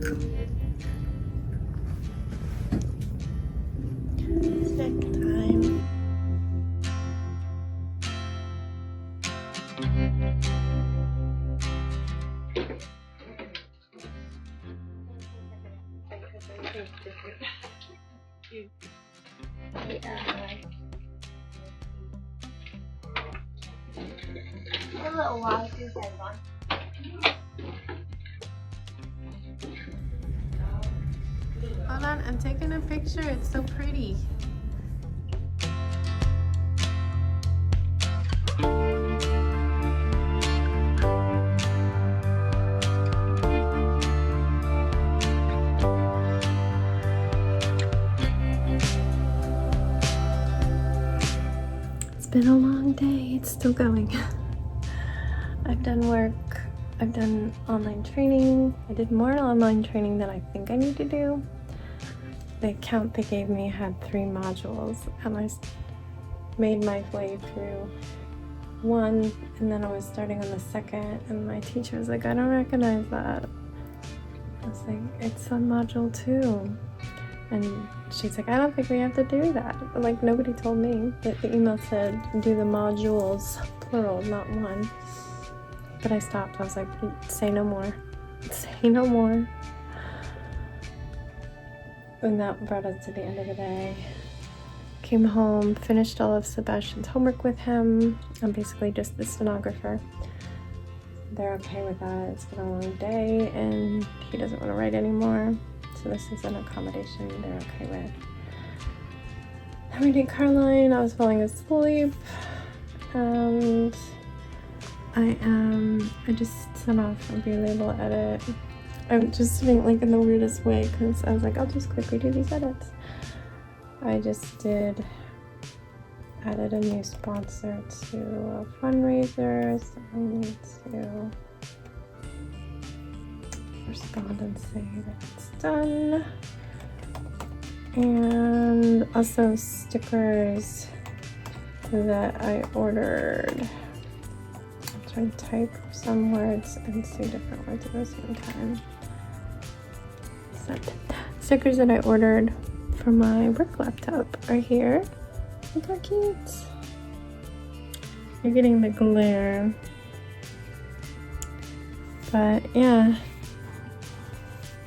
Snack time. A little while since I've gone. Hold on, I'm taking a picture. It's so pretty. It's been a long day. It's still going. I've done work. I've done online training. I did more online training than I think I need to do. The account they gave me had 3 modules, and I made my way through one, and then I was starting on the second, and my teacher was like, I don't recognize that. I was like, it's on module 2. And she's like, I don't think we have to do that. Like, nobody told me. The email said, do the modules, plural, not one. But I stopped. I was like, say no more. Say no more. And that brought us to the end of the day. Came home, finished all of Sebastian's homework with him. I'm basically just the stenographer. They're okay with that. It's been a long day and he doesn't want to write anymore. So this is an accommodation they're okay with. Then we did Caroline. I was falling asleep. And I just sent off a relabel edit. I'm just sitting like in the weirdest way because I was like, I'll just quickly do these edits. I just added a new sponsor to a fundraiser, so I need to respond and say that it's done. And also stickers that I ordered. I'll try to type some words and say different words at the same time. So, stickers that I ordered for my work laptop are here. Look how cute. You're getting the glare. But yeah,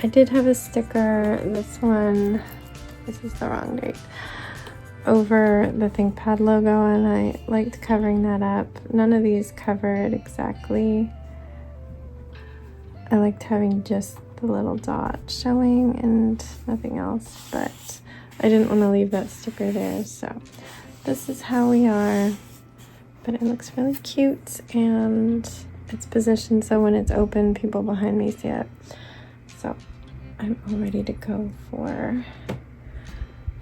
I did have a sticker, this one, this is the wrong date, over the ThinkPad logo, and I liked covering that up. None of these covered exactly. I liked having just the little dot showing and nothing else, but I didn't want to leave that sticker there, so this is how we are. But it looks really cute and it's positioned so when it's open, people behind me see it. So I'm all ready to go for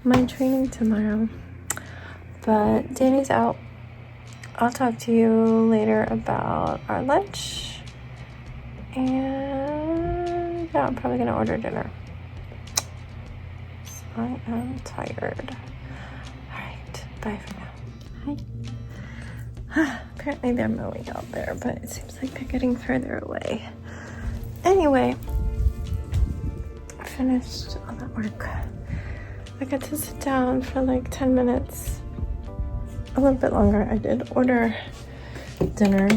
my training tomorrow. But Danny's out. I'll talk to you later about our lunch. And yeah, I'm probably gonna order dinner. So I am tired. All right, bye for now. Hi. Apparently they're mowing out there, but it seems like they're getting further away. Anyway, I finished all that work. I got to sit down for like 10 minutes. A little bit longer. I did order dinner.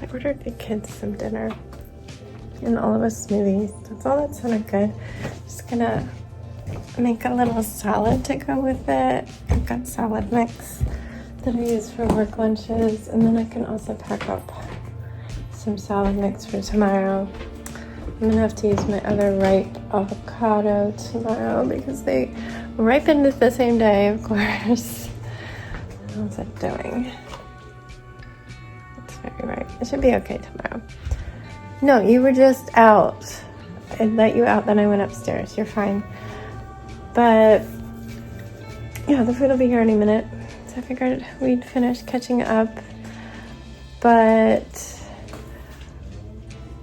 I ordered the kids some dinner and all of us smoothies. That's all that sounded good. Just gonna make a little salad to go with it. I've got salad mix that I use for work lunches, and then I can also pack up some salad mix for tomorrow. I'm gonna have to use my other ripe avocado tomorrow because they ripened the same day, of course. How's it doing? It's very ripe. It should be okay tomorrow. No, you were just out. I let you out, then I went upstairs. You're fine. But yeah, the food will be here any minute. So I figured we'd finish catching up. But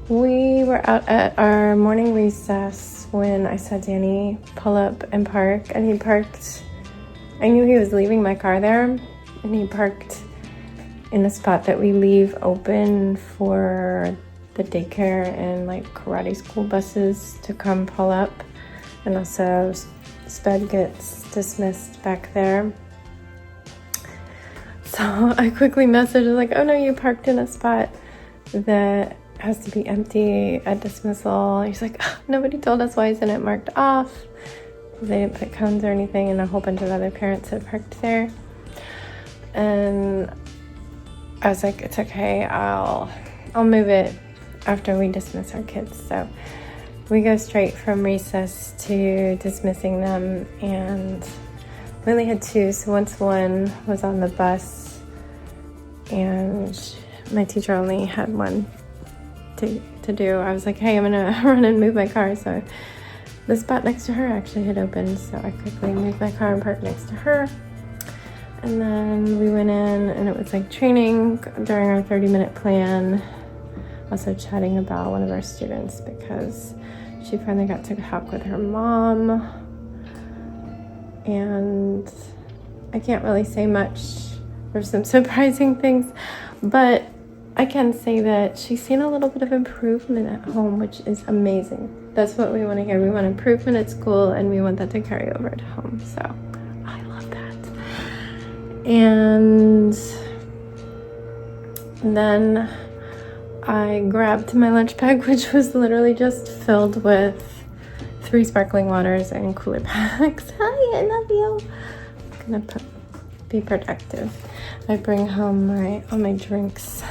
we were out at our morning recess when I saw Danny pull up and park, and he parked. I knew he was leaving my car there, and he parked in a spot that we leave open for the daycare and like karate school buses to come pull up, and also Sped gets dismissed back there. So I quickly messaged like, oh no, you parked in a spot that has to be empty at dismissal. He's like, oh, nobody told us, why isn't it marked off? They didn't put cones or anything, and a whole bunch of other parents had parked there. And I was like, it's okay, I'll move it after we dismiss our kids. So we go straight from recess to dismissing them, and we only had two. So once one was on the bus, and my teacher only had one to do, I was like, hey, I'm gonna run and move my car. So the spot next to her actually had opened, so I quickly moved my car and parked next to her. And then we went in, and it was like training during our 30-minute plan. Also chatting about one of our students because she finally got to talk with her mom. And I can't really say much. There's some surprising things, but I can say that she's seen a little bit of improvement at home, which is amazing. That's what we want to hear. We want improvement at school, and we want that to carry over at home. So I love that. And then I grabbed my lunch bag, which was literally just filled with 3 sparkling waters and cooler packs. Hi, I love you. I'm gonna be productive. I bring home all my drinks.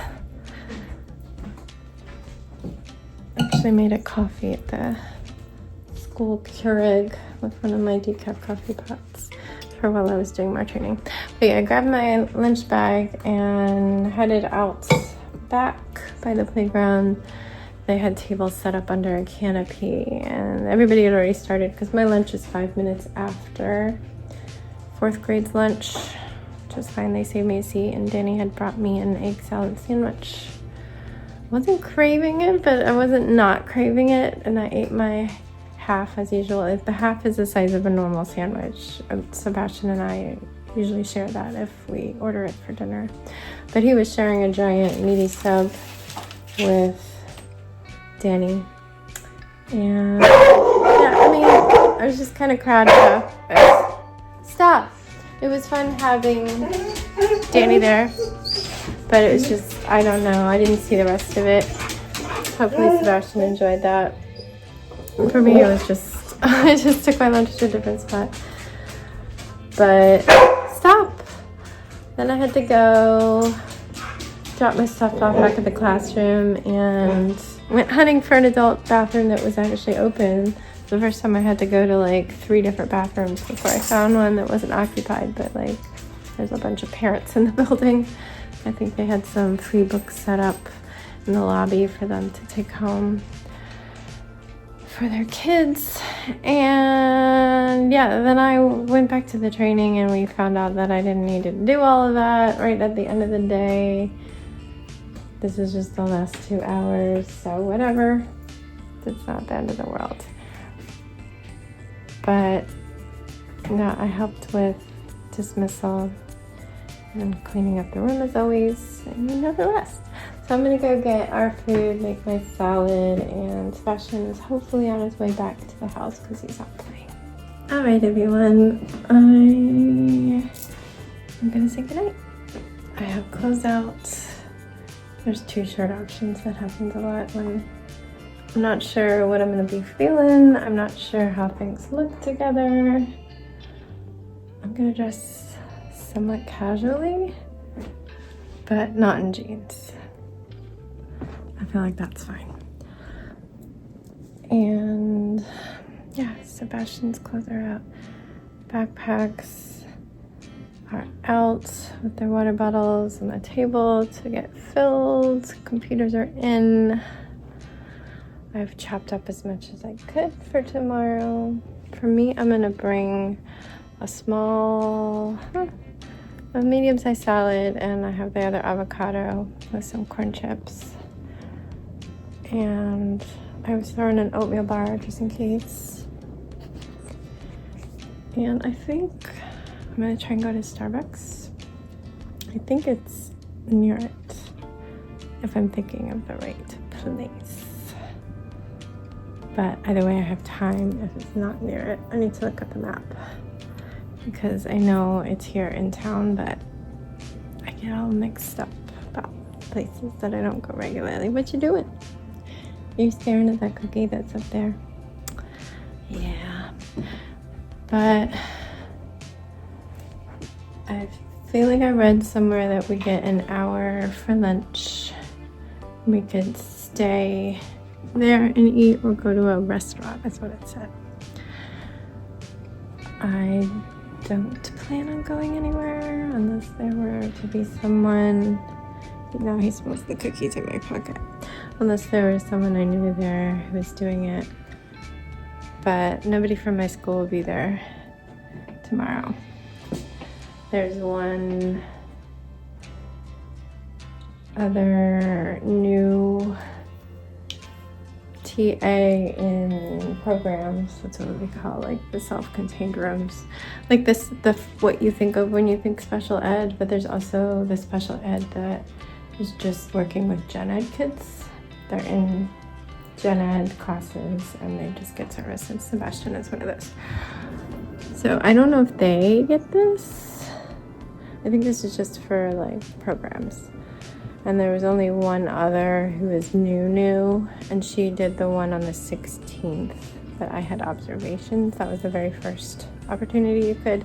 Actually made a coffee at the school Keurig with one of my decaf coffee pots for while I was doing my training. But yeah, I grabbed my lunch bag and headed out back by the playground. They had tables set up under a canopy, and everybody had already started because my lunch is 5 minutes after 4th grade's lunch, which is fine. They saved me a seat, and Danny had brought me an egg salad sandwich. Wasn't craving it, but I wasn't not craving it, and I ate my half as usual. The half is the size of a normal sandwich. Sebastian and I usually share that if we order it for dinner. But he was sharing a giant meaty sub with Danny. And yeah, I mean, I was just kind of crowded up. Stop! It was fun having Danny there. But it was just, I don't know, I didn't see the rest of it. Hopefully Sebastian enjoyed that. For me, it was just, I just took my lunch to a different spot. But, stop! Then I had to go drop my stuff off back at the classroom and went hunting for an adult bathroom that was actually open. The first time I had to go to like 3 different bathrooms before I found one that wasn't occupied, but like there's a bunch of parents in the building. I think they had some free books set up in the lobby for them to take home for their kids. And yeah, then I went back to the training, and we found out that I didn't need to do all of that right at the end of the day. This is just the last 2 hours, so whatever. It's not the end of the world. But yeah, I helped with dismissal and cleaning up the room as always, and you know the rest. So I'm gonna go get our food, make my salad, and Sebastian is hopefully on his way back to the house because he's out playing. All right, everyone, I'm gonna say goodnight. I have closeout. There's 2 shirt options. That happens a lot when I'm not sure what I'm gonna be feeling. I'm not sure how things look together. I'm gonna dress somewhat casually, but not in jeans. I feel like that's fine. And yeah, Sebastian's clothes are out. Backpacks are out with their water bottles on the table to get filled. Computers are in. I've chopped up as much as I could for tomorrow. For me, I'm gonna bring a medium-sized salad, and I have the other avocado with some corn chips. And I was throwing an oatmeal bar just in case. And I think I'm gonna try and go to Starbucks. I think it's near it, if I'm thinking of the right place. But either way, I have time if it's not near it. I need to look at the map because I know it's here in town, but I get all mixed up about places that I don't go regularly. What you doing? Are you staring at that cookie that's up there? Yeah. But I feel like I read somewhere that we get an hour for lunch. We could stay there and eat or go to a restaurant. That's what it said. I don't plan on going anywhere unless there were to be someone. Now he smells the cookies in my pocket. Unless there was someone I knew there who was doing it. But nobody from my school will be there tomorrow. There's one other new TA in programs. That's what we call like the self-contained rooms. Like this, what you think of when you think special ed, but there's also the special ed that is just working with gen ed kids. They're in gen ed classes and they just get service, and Sebastian is one of those. So I don't know if they get this. I think this is just for like programs. And there was only one other who is new, and she did the one on the 16th, but I had observations. That was the very first opportunity you could.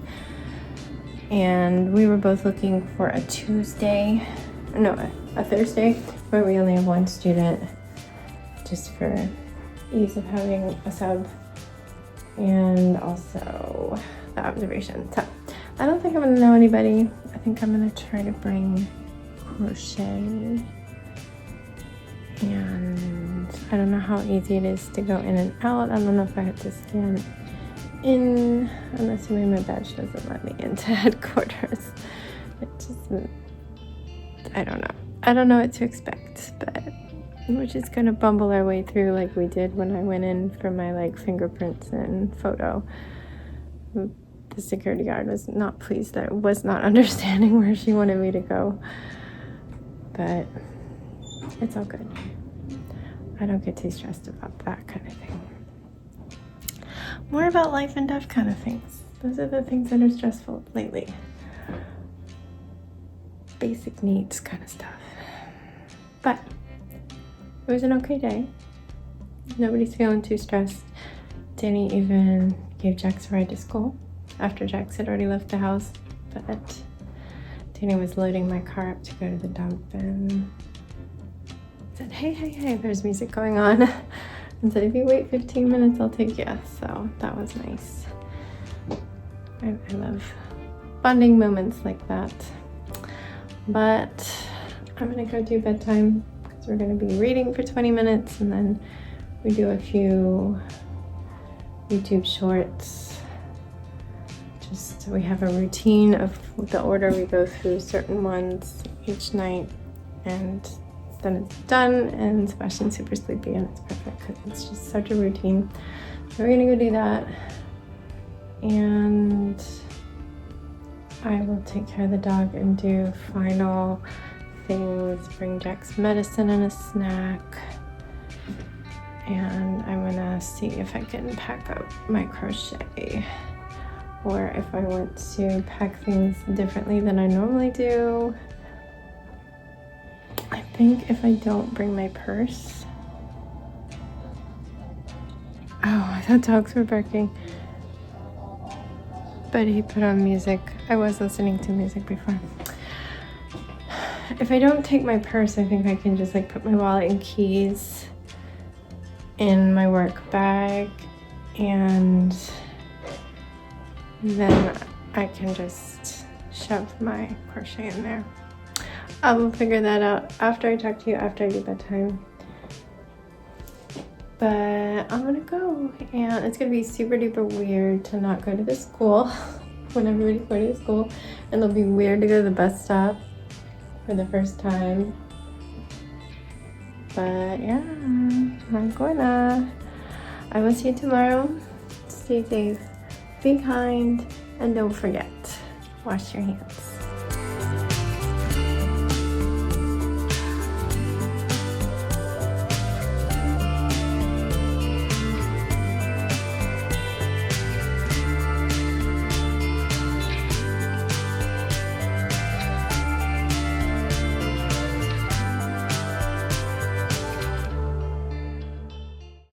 And we were both looking for a Thursday, where we only have one student, just for ease of having a sub, and also the observation. So I don't think I'm gonna know anybody. I think I'm gonna try to bring crochet, and I don't know how easy it is to go in and out. I don't know if I have to scan in. I'm assuming my badge doesn't let me into headquarters. It just, I don't know what to expect, but we're just gonna bumble our way through like we did when I went in for my like fingerprints and photo. The security guard was not pleased that I was not understanding where she wanted me to go. But it's all good. I don't get too stressed about that kind of thing. More about life and death kind of things. Those are the things that are stressful lately. Basic needs kind of stuff. But it was an okay day. Nobody's feeling too stressed. Danny even gave Jax a ride to school after Jax had already left the house. But Danny was loading my car up to go to the dump and said, hey, there's music going on. And said, if you wait 15 minutes, I'll take you. So that was nice. I love bonding moments like that. But I'm gonna go do bedtime because we're gonna be reading for 20 minutes and then we do a few YouTube shorts. Just we have a routine of the order we go through certain ones each night, and then it's done, and Sebastian's super sleepy and it's perfect because it's just such a routine. So we're gonna go do that, and I will take care of the dog and do final things, bring Jack's medicine and a snack, and I'm gonna see if I can pack up my crochet, or if I want to pack things differently than I normally do. I think if I don't bring my purse. Oh, I thought dogs were barking. But he put on music. I was listening to music before. If I don't take my purse, I think I can just like put my wallet and keys in my work bag, and then I can just shove my crochet in there. I will figure that out after I talk to you, after I do bedtime. But I'm gonna go, and it's gonna be super duper weird to not go to the school when everybody's going to school, and it'll be weird to go to the bus stop for the first time. But yeah, I'm gonna. I will see you tomorrow. Stay safe, be kind, and don't forget, wash your hands.